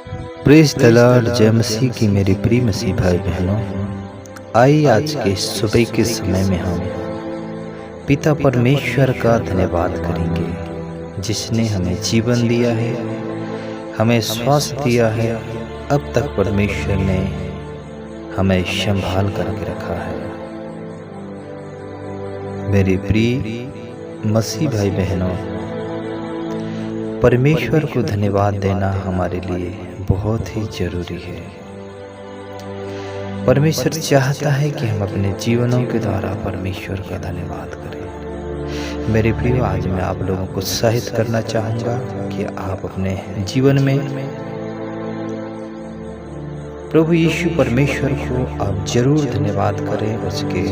Praise the Lord. जय मसीह की मेरी प्रिय मसीह भाई बहनों, आइए आज के सुबह के समय में हम पिता परमेश्वर का धन्यवाद करेंगे, जिसने हमें जीवन दिया है, हमें स्वास्थ्य दिया है। अब तक परमेश्वर ने हमें संभाल करके रखा है। मेरे प्रिय मसीह भाई बहनों, परमेश्वर को धन्यवाद देना हमारे लिए बहुत ही जरूरी है। परमेश्वर चाहता है कि हम अपने जीवनों के द्वारा परमेश्वर का धन्यवाद करें। मेरे प्रियो, आज मैं आप लोगों को उत्साहित करना चाहूँगा कि आप अपने जीवन में प्रभु यीशु परमेश्वर को आप जरूर धन्यवाद करें। उसके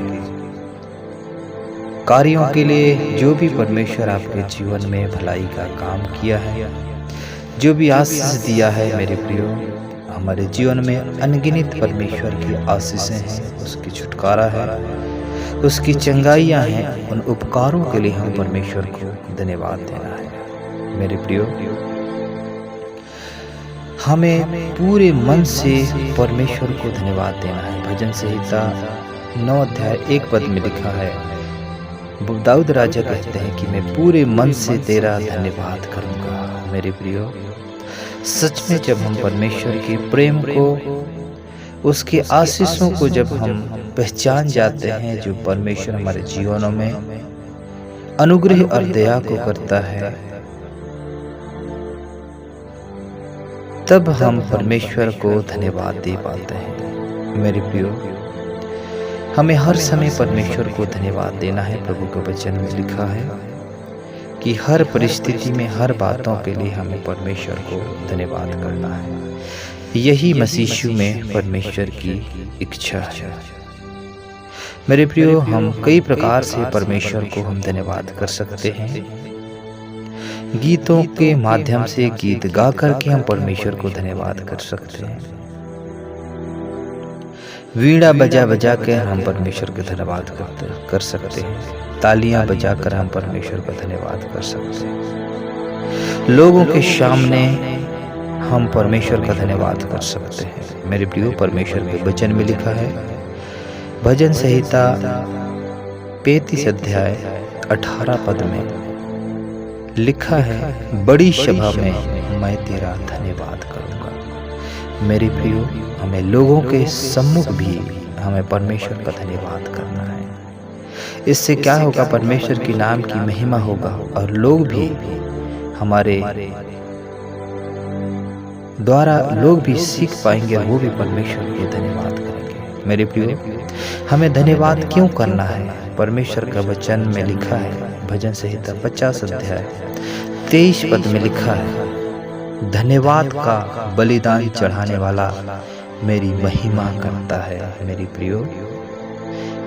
कार्यों के लिए, जो भी परमेश्वर आपके जीवन में भलाई का काम किया है, जो भी आशीष दिया है। मेरे प्रियो, हमारे जीवन में अनगिनत परमेश्वर की आशीषें हैं, उसकी छुटकारा है, उसकी चंगाइयाँ हैं। उन उपकारों के लिए हम परमेश्वर को धन्यवाद देना है। मेरे प्रियो, हमें पूरे मन से परमेश्वर को धन्यवाद देना है। भजन संहिता 9 अध्याय 1 पद में लिखा है, दाऊद राजा कहते हैं कि मैं पूरे मन से तेरा धन्यवाद करूंगा। मेरे प्रियो, सच में जब हम परमेश्वर के प्रेम को, उसके आशीषों को जब हम पहचान जाते हैं, जो परमेश्वर हमारे जीवनों में अनुग्रह और दया को करता है, तब हम परमेश्वर को धन्यवाद दे पाते हैं। मेरे प्रियो, हमें हर समय परमेश्वर को धन्यवाद देना है। प्रभु के वचन में लिखा है कि हर परिस्थिति में, हर बातों के लिए हमें परमेश्वर को धन्यवाद करना है। यही मसीह यीशु में परमेश्वर की इच्छा है। मेरे प्रियो, हम कई प्रकार से परमेश्वर को हम धन्यवाद कर सकते हैं। गीतों के माध्यम से गीत गा करके हम परमेश्वर को धन्यवाद कर सकते हैं। वीणा बजा बजा के हम परमेश्वर का धन्यवाद कर सकते हैं। तालियां बजाकर हम परमेश्वर का धन्यवाद कर सकते हैं। लोगों के सामने हम परमेश्वर का धन्यवाद कर सकते हैं। मेरे प्रियो, परमेश्वर के वचन में लिखा है, भजन संहिता 35 अध्याय 18 पद में लिखा है, बड़ी सभा में मैं तेरा धन्यवाद करूंगा। मेरे प्रियो, हमें लोगों के सम्मुख भी हमें परमेश्वर का धन्यवाद करना है। इससे क्या होगा? परमेश्वर के नाम की महिमा होगा और लोग भी हमारे द्वारा लोग भी सीख पाएंगे, वो भी परमेश्वर को धन्यवाद करेंगे। मेरे प्रियो, हमें धन्यवाद क्यों करना है? परमेश्वर का वचन में लिखा है, भजन संहिता 50 अध्याय 23 पद में लिखा है, धन्यवाद का बलिदान चढ़ाने वाला मेरी महिमा करता है। मेरी प्रियो,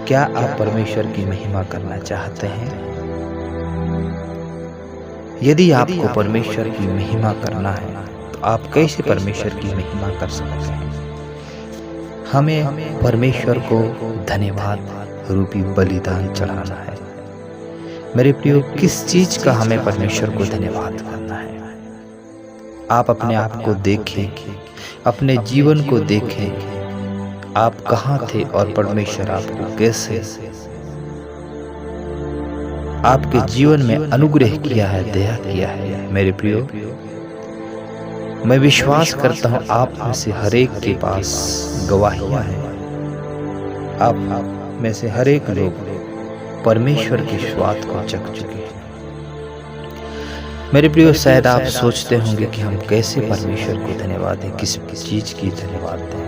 क्या आप परमेश्वर की महिमा करना चाहते हैं? यदि आपको परमेश्वर की महिमा करना है, तो आप कैसे परमेश्वर की महिमा कर सकते हैं? हमें परमेश्वर को धन्यवाद रूपी बलिदान चढ़ाना है। मेरे प्रियो, किस चीज का हमें परमेश्वर को धन्यवाद करना है? आप अपने आप को देखें, अपने जीवन को देखें, आप कहाँ थे और परमेश्वर आपको कैसे आपके जीवन में अनुग्रह किया है, दया किया है। मेरे प्रियो, मैं विश्वास करता हूँ आप में से हर एक के पास गवाहियां हैं। आप में से हर एक लोग परमेश्वर के स्वाद को चख चुके हैं। मेरे प्रियो, शायद आप सोचते होंगे कि हम कैसे परमेश्वर को धन्यवाद दें, किस चीज की धन्यवाद दें।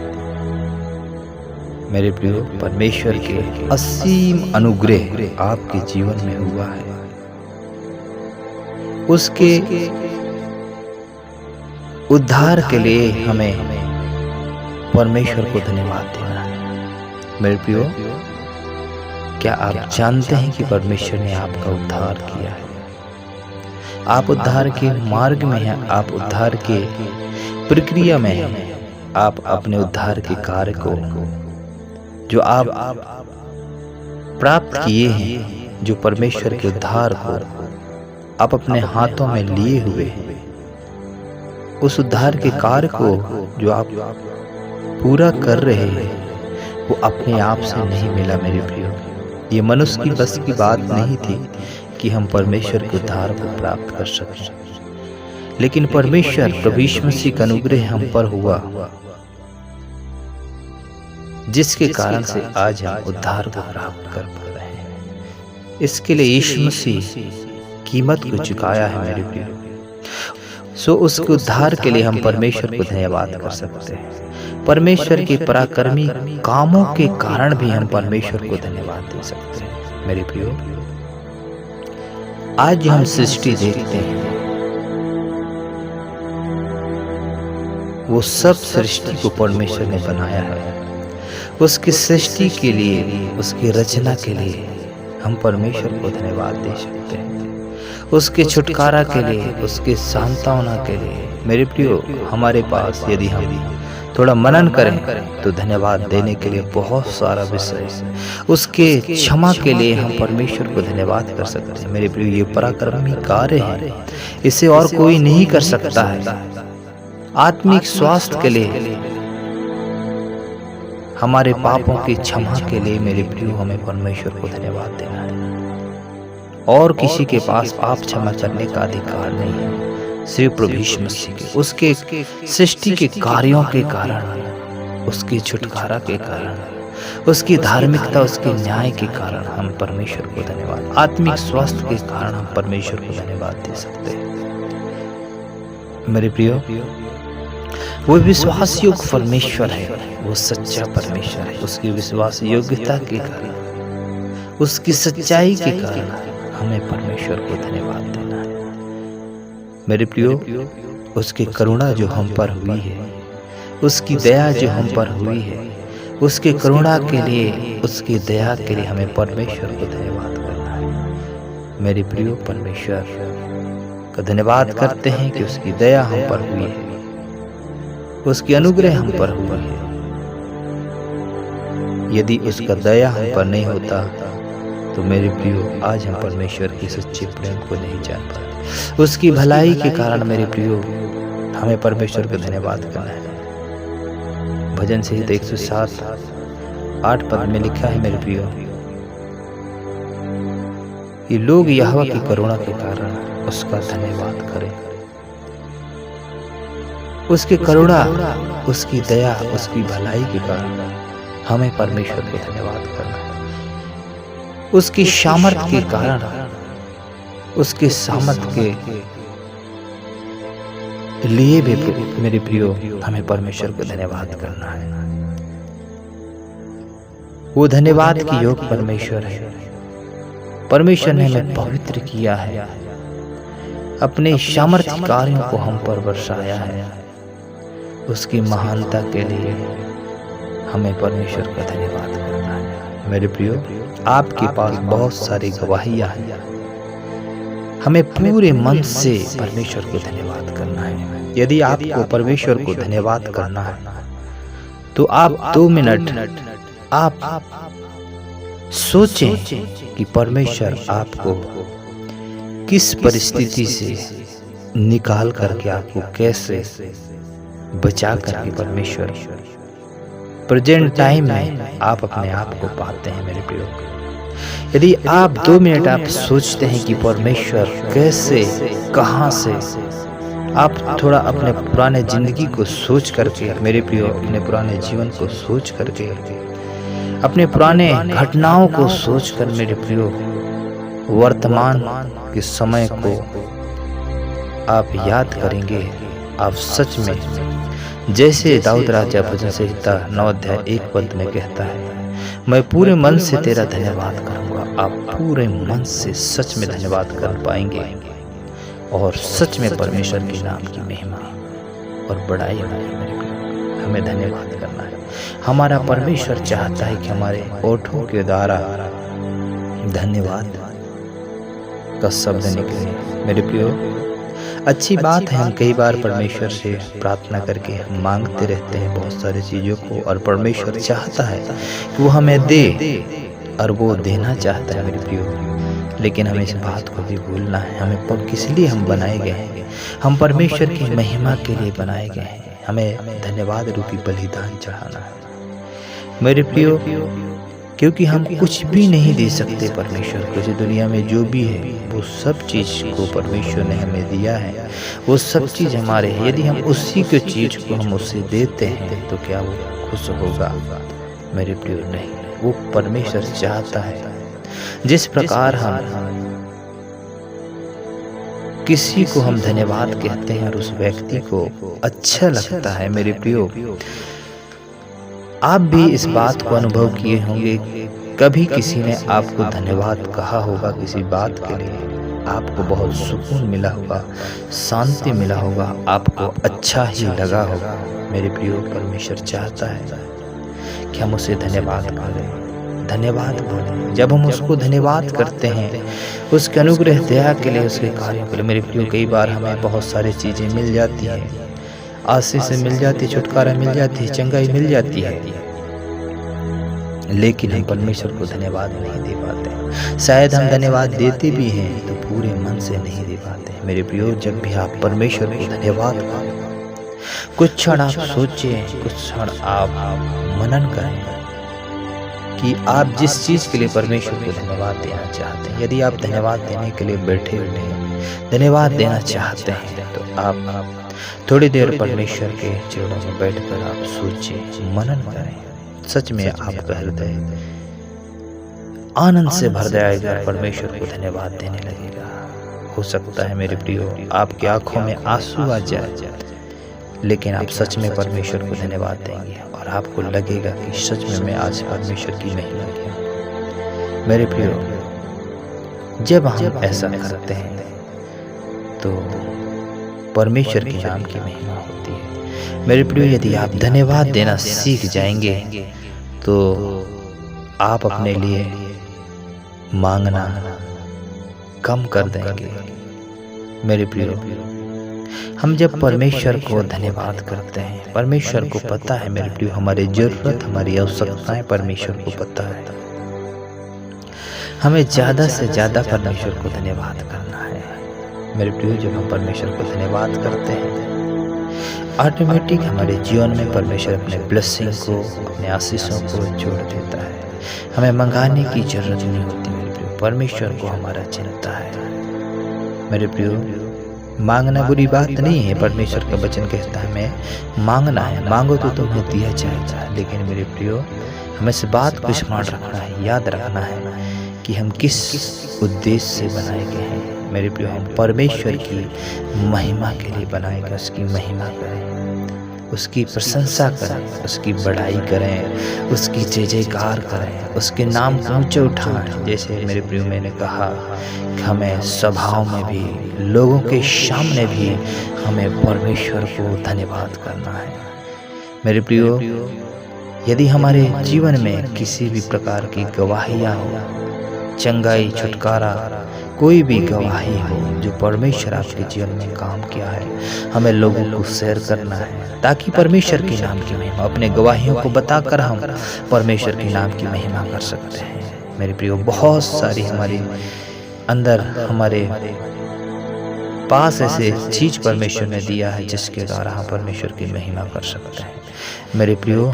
मेरे प्रियो, परमेश्वर के असीम अनुग्रह आपके जीवन में हुआ है। उसके उद्धार के लिए हमें परमेश्वर को धन्यवाद देना है। मेरे प्रियो, क्या आप जानते हैं कि परमेश्वर ने आपका उद्धार किया है? आप उद्धार के मार्ग में हैं, आप उद्धार के प्रक्रिया में हैं। आप अपने उद्धार के कार्य को, जो आप प्राप्त किए हैं, जो परमेश्वर के उद्धार को आप अपने हाथों में लिए हुए हैं, उस उद्धार के कार्य को जो आप पूरा कर रहे हैं वो अपने आप से नहीं मिला मेरे प्रियो। ये मनुष्य की बस की बात नहीं थी कि हम परमेश्वर के उद्धार को प्राप्त कर सकें, लेकिन परमेश्वर प्रभु यीशु मसीह का अनुग्रह हम पर हुआ, जिसके कारण से आज हम उद्धार को प्राप्त कर पा रहे हैं। इसके लिए यीशु मसीह कीमत को चुकाया है मेरे प्रियो। सो उसके उद्धार के लिए हम परमेश्वर को धन्यवाद कर सकते हैं। परमेश्वर के पराक्रमी कामों के कारण भी हम परमेश्वर को धन्यवाद दे सकते हैं मेरे प्रियो। आज हम सृष्टि देखते हैं, वो सब सृष्टि को परमेश्वर ने बनाया है। उसकी सृष्टि के लिए, उसकी रचना के लिए हम परमेश्वर को धन्यवाद दे सकते हैं। उसके छुटकारा के लिए, उसके सांत्वना के लिए मेरे प्रियो, हमारे पास यदि हम थोड़ा मनन करें तो धन्यवाद देने के लिए बहुत सारा विषय है। उसके क्षमा के लिए हम परमेश्वर को धन्यवाद कर सकते हैं मेरे प्रियो। ये पराक्रमी कार्य है, इसे और कोई नहीं कर सकता है। आत्मिक स्वास्थ्य के लिए, हमारे पापों की क्षमा के लिए मेरे प्रियो हमें परमेश्वर को धन्यवाद देना है। और किसी के पास पाप क्षमा करने का अधिकार नहीं है, सिर्फ प्रभु यीशु मसीह के। उसके सृष्टि के कार्यों के कारण, उसके छुटकारा के कारण, उसकी धार्मिकता, उसके न्याय के कारण हम परमेश्वर को धन्यवाद, आत्मिक स्वास्थ्य के कारण हम परमेश्वर को धन्यवाद दे सकते हैं मेरे प्रियो। वो विश्वास योग्य परमेश्वर है, वो सच्चा परमेश्वर है। उसकी विश्वास योग्यता के कारण, उसकी सच्चाई के कारण हमें परमेश्वर को धन्यवाद देना है मेरे प्रियो। उसकी करुणा जो हम पर हुई है, उसकी दया जो हम पर हुई है, उसके करुणा के लिए, उसकी दया के लिए हमें परमेश्वर को धन्यवाद करना है मेरे प्रियो। परमेश्वर का धन्यवाद करते हैं कि उसकी दया हम पर हुई है, उसकी अनुग्रह हम पर हुआ है। यदि उसका दया हम पर नहीं होता तो मेरे प्रियो आज हम परमेश्वर के सच्चे प्रेम को नहीं जान पाते। उसकी भलाई के कारण मेरे प्रियो हमें परमेश्वर का धन्यवाद करना है। भजन संहिता 107:8 पद में लिखा है मेरे प्रियो, ये लोग यहोवा की करुणा के कारण उसका धन्यवाद करें। उसकी करुणा, उसकी दया, उसकी भलाई के कारण हमें परमेश्वर को धन्यवाद करना है। उसकी सामर्थ्य के कारण, उसके सामर्थ्य के लिए भी मेरे प्रियो हमें परमेश्वर को धन्यवाद करना है। वो धन्यवाद की योग परमेश्वर है। परमेश्वर ने हमें पवित्र किया है, अपने सामर्थ्य कार्यों को हम पर बरसाया है। उसकी महानता के लिए हमें परमेश्वर का धन्यवाद करना है मेरे प्रियो। आपके पास बहुत सारी गवाहियां हैं, हमें पूरे मन से परमेश्वर को धन्यवाद करना है। यदि आपको परमेश्वर को धन्यवाद करना है तो आप 2 मिनट आप सोचें कि परमेश्वर आपको किस परिस्थिति से निकाल करके, आपको कैसे बचा करके परमेश्वर प्रेजेंट टाइम में आप अपने आप को पाते हैं मेरे प्रियो। यदि आप 2 मिनट आप सोचते हैं कि परमेश्वर कैसे, कहां से, आप थोड़ा अपने पुराने जिंदगी को सोच करके मेरे प्रियो, अपने पुराने जीवन को सोच करके, अपने पुराने घटनाओं को सोच कर मेरे प्रियो, वर्तमान के समय को आप याद करेंगे। आप सच में, जैसे दाऊद राजा भजन संहिता 9:1 में कहता है, मैं पूरे मन से तेरा धन्यवाद करूंगा। आप पूरे मन से सच में धन्यवाद कर पाएंगे और सच में परमेश्वर के नाम की महिमा और बड़ाई होगी। हमें धन्यवाद करना है। हमारा परमेश्वर चाहता है कि हमारे ओठों के द्वारा धन्यवाद का शब्द निकले मेरे प्रियो। अच्छी बात है, हम कई बार परमेश्वर से प्रार्थना करके हम मांगते रहते हैं बहुत सारी चीज़ों को, और परमेश्वर चाहता है कि वो हमें दे, और वो देना चाहता है मेरे प्रियो लेकिन हमें इस बात को भी भूलना है, हमें किस लिए हम बनाए गए हैं। हम परमेश्वर की महिमा के लिए बनाए गए हैं। हमें धन्यवाद रूपी बलिदान चढ़ाना है मेरे प्रियो, क्योंकि हम कुछ भी नहीं दे सकते परमेश्वर को। इस दुनिया में जो भी है वो सब चीज़ को परमेश्वर ने हमें दिया है, वो सब चीज़ हमारे है। यदि हम उसी के चीज़ को हम उसे देते हैं तो क्या वो खुश होगा मेरे प्रियो? नहीं, वो परमेश्वर चाहता है जिस प्रकार हम किसी को हम धन्यवाद कहते हैं और उस व्यक्ति को अच्छा लगता है मेरे प्रियो। आप भी इस बात को अनुभव किए होंगे, कभी किसी ने आपको धन्यवाद कहा होगा किसी बात के लिए, आपको बहुत सुकून मिला होगा, शांति मिला होगा, आपको अच्छा ही लगा होगा मेरे प्रियो। परमेश्वर चाहता है कि हम उसे धन्यवाद करें, धन्यवाद बोलें। जब हम उसको धन्यवाद करते हैं उसके अनुग्रह दया के लिए, उसके कार्यों के लिए मेरे प्रियो, कई बार हमें बहुत सारी चीज़ें मिल जाती हैं, आशीष मिल जाती है, छुटकारा मिल जाती है, चंगाई मिल जाती है, लेकिन हम परमेश्वर को धन्यवाद नहीं दे पाते। शायद हम धन्यवाद देते भी हैं तो पूरे मन से नहीं दे पाते मेरे प्रियो। जब भी आप परमेश्वर को धन्यवाद करें, कुछ क्षण आप सोचें, कुछ क्षण आप मनन करें कि आप जिस चीज़ के लिए परमेश्वर को धन्यवाद देना चाहते हैं। यदि आप धन्यवाद देने के लिए बैठे हुए हैं, धन्यवाद देना चाहते हैं, तो आप थोड़ी देर परमेश्वर के चरणों में बैठकर आप सोचें, मनन करें। सच में आपका हृदय आनंद से भर जाएगा, परमेश्वर को धन्यवाद देने लगेगा। हो सकता है मेरे प्रियो आपकी आंखों में आंसू आ जाए, लेकिन आप सच में परमेश्वर को धन्यवाद देंगे और आपको लगेगा कि सच में मैं आज परमेश्वर की महिमा किया। मेरे प्रियो, जब हम ऐसा करते हैं तो परमेश्वर के नाम की महिमा होती है मेरे प्रियो। यदि आप धन्यवाद देना सीख जाएंगे तो आप अपने लिए मांगना कम कर देंगे मेरे प्रियो। हम जब परमेश्वर को धन्यवाद करते हैं, परमेश्वर को पता है मेरे प्रियो हमारी जरूरत, हमारी आवश्यकताएं परमेश्वर को पता है। हमें ज़्यादा से ज़्यादा परमेश्वर को धन्यवाद करना है मेरे प्रियो। जब हम परमेश्वर को धन्यवाद करते हैं, ऑटोमेटिक हमारे जीवन में परमेश्वर अपने ब्लेसिंग को, अपने आशीषों को जोड़ देता है। हमें मंगाने की जरूरत नहीं होती मेरे प्रियो, परमेश्वर को हमारा चिंता है मेरे प्रियो। मांगना बुरी बात नहीं है, परमेश्वर का वचन कहता है हमें मांगना है, मांगो तो तुम्हें दिया जाएगा। लेकिन मेरे प्रियो हमें इस बात को स्मरण रखना है, याद रखना है कि हम किस उद्देश्य से बनाए गए हैं मेरे प्रियो। हम परमेश्वर की महिमा के लिए बनाए गए, उसकी महिमा करें, उसकी प्रशंसा करें, उसकी बड़ाई करें, उसकी जय जयकार करें, उसके नाम को ऊंचे उठाएं। जैसे मेरे प्रियो मैंने कहा कि हमें सभाओं में भी, लोगों के सामने भी हमें परमेश्वर को धन्यवाद करना है मेरे प्रियो। यदि हमारे जीवन में किसी भी प्रकार की गवाहियाँ हो, चंगाई, छुटकारा, कोई भी गवाही हो जो परमेश्वर आपके जीवन में काम किया है, हमें लोगों को शेयर करना है ताकि परमेश्वर के नाम की महिमा, अपने गवाहियों को बताकर हम परमेश्वर के नाम की महिमा कर सकते हैं मेरे प्रियो। बहुत सारी हमारे अंदर, हमारे पास ऐसे चीज परमेश्वर ने दिया है जिसके द्वारा हम परमेश्वर की महिमा कर सकते हैं मेरे प्रियो।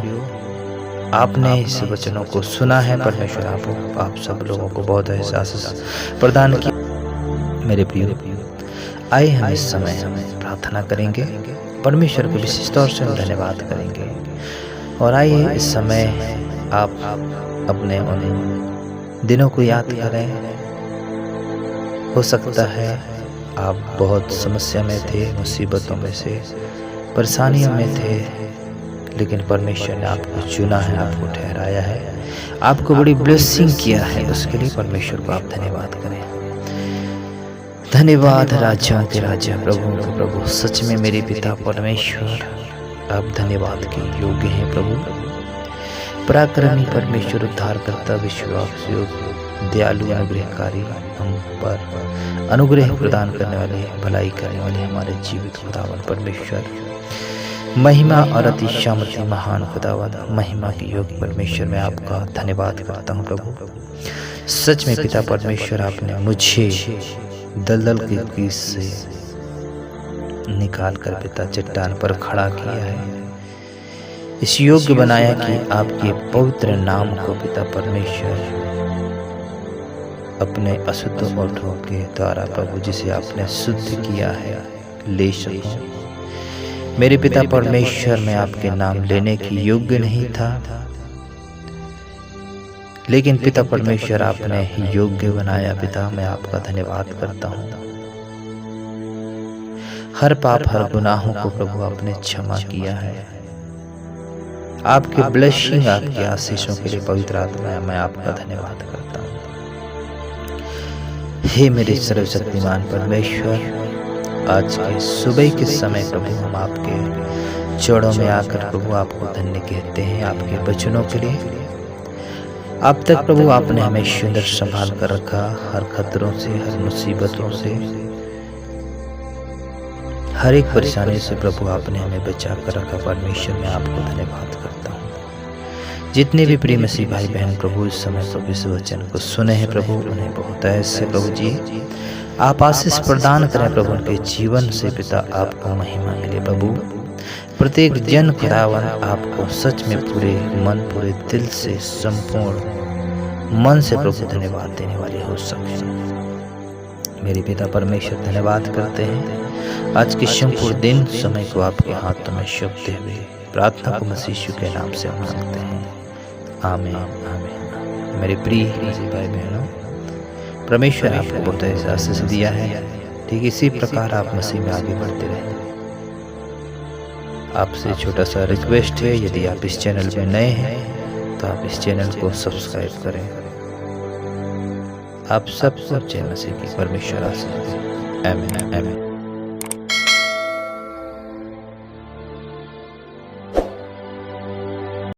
आपने इस वचनों को सुना है, परमेश्वर आप सब लोगों को बहुत एहसास प्रदान किया मेरे प्रियो। आइए हम इस समय प्रार्थना करेंगे, परमेश्वर को विशेष तौर से धन्यवाद करेंगे। और आइए इस समय आप अपने उन दिनों को याद करें। हो सकता है आप बहुत समस्या में थे, मुसीबतों में से, परेशानियों में थे, लेकिन परमेश्वर ने आपको चुना है, आपको ठहराया है, आपको बड़ी ब्लेसिंग किया है। उसके लिए परमेश्वर को आप धन्यवाद करें। धन्यवाद राजाओं के राजा, प्रभु के प्रभु, सच में मेरे पिता परमेश्वर आप धन्यवाद के योग्य हैं प्रभु। पराक्रमी परमेश्वर, उद्धार करता, विश्वास योग्य, दयालु, अनुग्रहकारी, हम पर अनुग्रह प्रदान करने वाले, भलाई करने वाले हमारे जीवित खुदावन परमेश्वर, महिमा और अति महान खुदावन, महिमा की योग्य परमेश्वर, मैं आपका धन्यवाद करता हूँ प्रभु। सच में पिता परमेश्वर, आपने मुझे दलदल की कीस से निकाल कर पिता चट्टान पर खड़ा किया है, इस योग्य बनाया कि आपके पवित्र नाम को पिता परमेश्वर अपने अशुद्ध ओठों के द्वारा प्रभु जिसे आपने शुद्ध किया है ले सकूं। मेरे पिता परमेश्वर, मैं आपके नाम लेने की योग्य नहीं था, लेकिन पिता परमेश्वर आपने योग्य बनाया। पिता, मैं आपका धन्यवाद करता हूँ। हर पाप, हर गुनाहों को प्रभु आपने क्षमा किया है। आपके ब्लेसिंग, आपके आशीषों के लिए पवित्र आत्मा, मैं आपका धन्यवाद करता हूँ। हे मेरे सर्वशक्तिमान परमेश्वर, आज के सुबह के समय प्रभु हम आपके चरणों में आकर प्रभु आपको धन्य कहते हैं आपके वचनों के लिए। अब तक प्रभु आपने हमें सुंदर संभाल कर रखा, हर खतरों से, हर मुसीबतों से, हर एक परेशानी से प्रभु आपने हमें बचा कर रखा। परमेश्वर, मैं आपको धन्यवाद करता हूँ। जितने भी प्रिय मसीह भाई बहन प्रभु इस समय प्रभु इस वचन को सुने हैं प्रभु, उन्हें बहुत ऐसे प्रभु जी आप आशीष प्रदान करें प्रभु, उनके जीवन से पिता आपको महिमा मिले प्रभु। प्रत्येक जन खुदावन आपको सच में पूरे मन, पूरे दिल से, संपूर्ण मन से प्रभु धन्यवाद देने वाले हो सके। मेरे पिता परमेश्वर, धन्यवाद करते हैं आज के संपूर्ण दिन समय को आपके हाथों में सौंपते हुए प्रार्थना को मसीह यीशु के नाम से मांगते हैं, आमीन आमीन। मेरे प्रिय मसीह भाई बहनों, परमेश्वर आपको बहुत ऐसा आशीष दिया है, ठीक इसी प्रकार आप मसीह में आगे बढ़ते रहें। आपसे छोटा सा रिक्वेस्ट है, यदि आप इस चैनल में नए हैं तो आप इस चैनल को सब्सक्राइब करें। आप सब जय मसीह की परमेश्वर आशीष। आमीन आमीन।